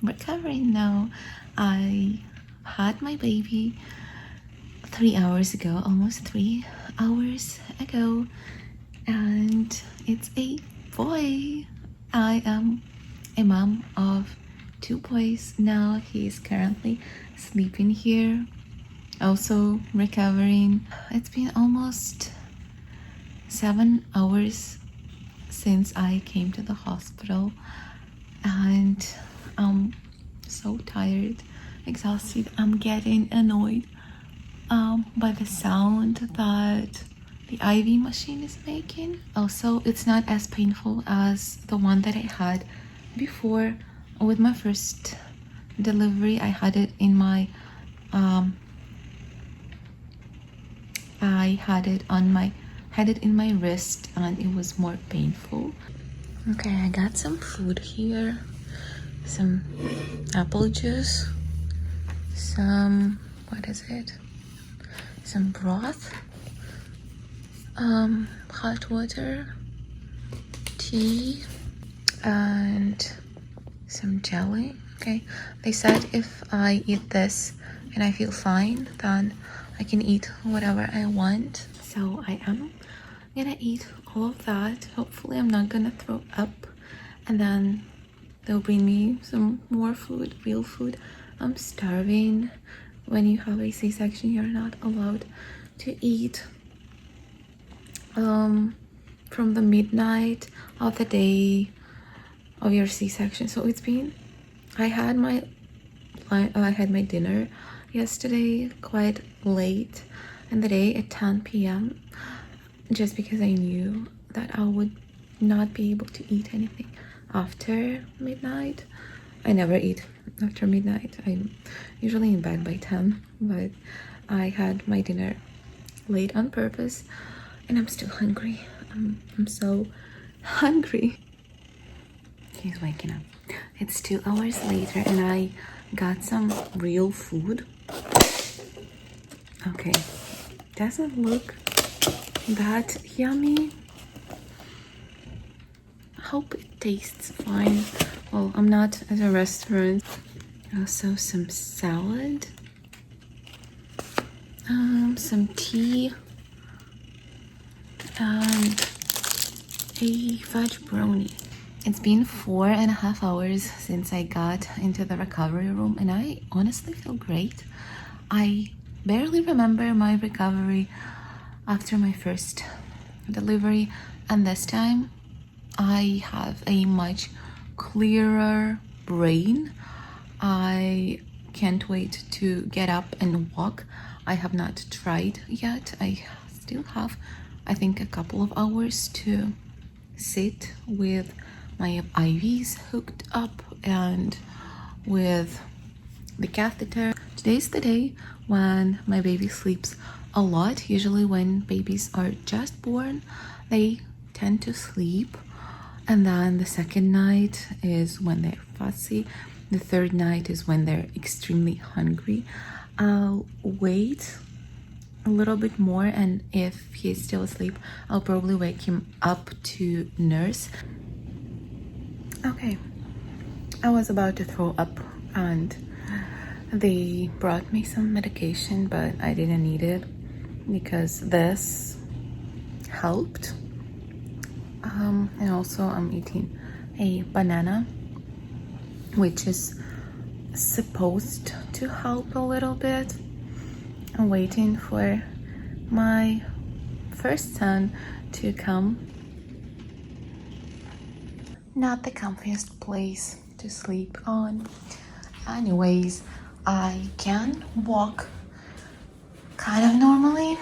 recovering now. I had my baby 3 hours ago, almost 3 hours ago, and it's a boy. I am a mom of 2 boys now. He's currently sleeping here, also recovering. It's been almost 7 hours since I came to the hospital, and I'm so tired, exhausted. I'm getting annoyed by the sound that the IV machine is making. Also, it's not as painful as the one that I had before with my first delivery. I had it in my in my wrist, and it was more painful. Okay, I got some food here, some apple juice, some some broth, hot water, tea, and some jelly. Okay, they said if I eat this and I feel fine, then I can eat whatever I want. So I am gonna eat all of that. Hopefully I'm not gonna throw up, and then they'll bring me some more food, real food. I'm starving. When you have a C-section, you're not allowed to eat from the midnight of the day of your C-section. So it's been, I had my dinner yesterday quite late in the day at 10 p.m. just because I knew that I would not be able to eat anything after midnight. I never eat after midnight. I'm usually in bed by 10, but I had my dinner late on purpose, and I'm still hungry. I'm so hungry. He's waking up. It's 2 hours later, and I got some real food. Okay, doesn't look that yummy. Hope it tastes fine. Well, I'm not at a restaurant. Also some salad, some tea, and a veg brownie. It's been 4.5 hours since I got into the recovery room, and I honestly feel great. I barely remember my recovery after my first delivery, and this time I have a much clearer brain. I can't wait to get up and walk. I have not tried yet. I still have, I think, a couple of hours to sit with my IVs hooked up and with the catheter. Today's the day when my baby sleeps a lot. Usually when babies are just born, they tend to sleep, and then the second night is when they're fussy. The third night is when they're extremely hungry. I'll wait a little bit more, and if he's still asleep, I'll probably wake him up to nurse. Okay, I was about to throw up, and they brought me some medication, but I didn't need it because this helped. And also I'm eating a banana, which is supposed to help a little bit. I'm waiting for my first son to come. Not the comfiest place to sleep on. Anyways, I can walk kind of normally.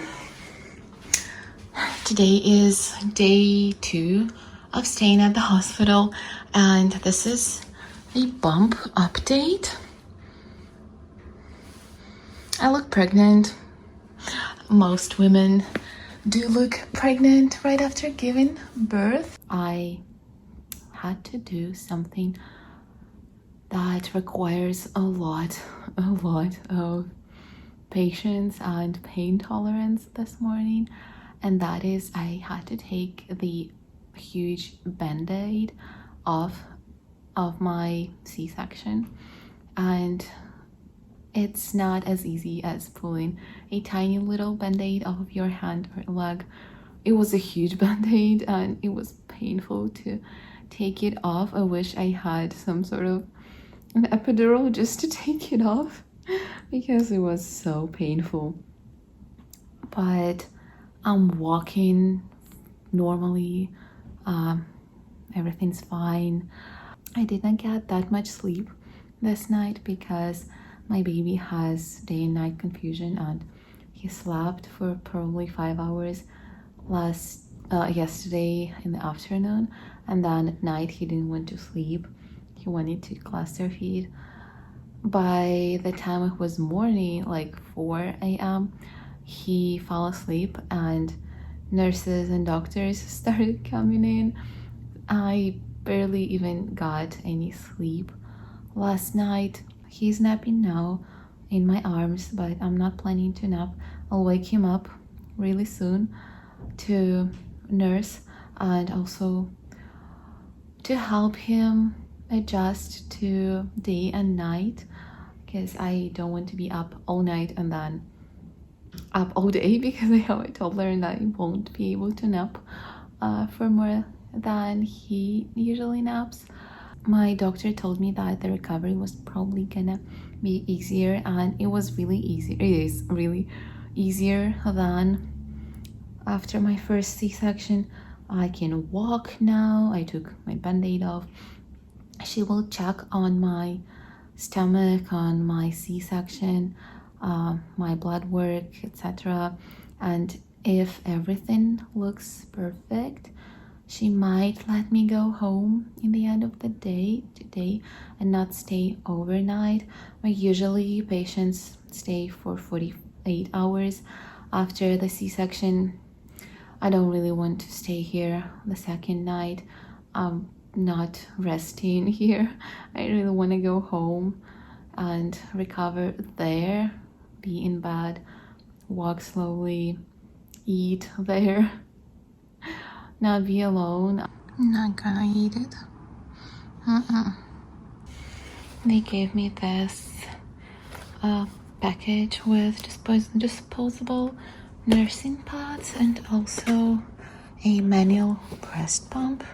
Today is day 2 of staying at the hospital, and this is a bump update. I look pregnant. Most women do look pregnant right after giving birth. I had to do something that requires a lot of patience and pain tolerance this morning, and that is I had to take the huge band-aid off of my C-section. and it's not as easy as pulling a tiny little band-aid off of your hand or leg. It was a huge band-aid and it was painful to take it off. I wish I had some sort of an epidural just to take it off because it was so painful. But I'm walking normally, everything's fine. I didn't get that much sleep this night because my baby has day and night confusion, and he slept for probably 5 hours yesterday in the afternoon, and then at night he didn't want to sleep. He wanted to cluster feed. By the time it was morning, like 4 a.m., he fell asleep and nurses and doctors started coming in. I barely even got any sleep last night. He's napping now in my arms, but I'm not planning to nap. I'll wake him up really soon to nurse and also to help him adjust to day and night, because I don't want to be up all night and then up all day because I have a toddler and I won't be able to nap for more than he usually naps. My doctor told me that the recovery was probably gonna be easier, and it was really easy. It is really easier than after my first C-section. I can walk now. I took my band-aid off. She will check on my stomach, on my C-section, my blood work, etc. And if everything looks perfect, she might let me go home in the end of the day today and not stay overnight. Usually patients stay for 48 hours after the C-section. I don't really want to stay here the second night. I'm not resting here. I really want to go home and recover there, be in bed, walk slowly, eat there, not be alone. I'm not gonna eat it. They gave me this package with disposable nursing pads and also a manual breast pump,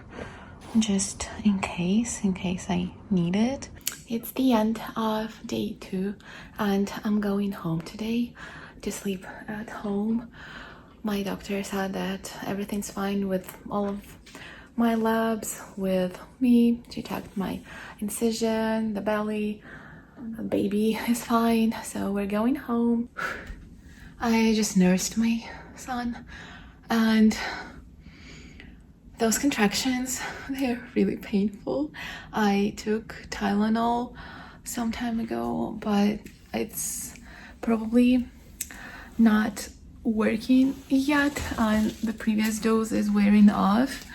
just in case I need it. It's the end of day 2 and I'm going home today to sleep at home. My doctor said that everything's fine with all of my labs, with me. She checked my incision, the belly, the baby is fine, so we're going home. I just nursed my son and those contractions, they're really painful. I took Tylenol some time ago, but it's probably not working yet and the previous dose is wearing off.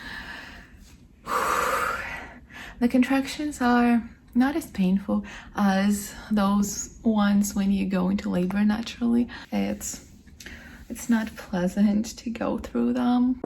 The contractions are not as painful as those ones when you go into labor naturally. It's not pleasant to go through them.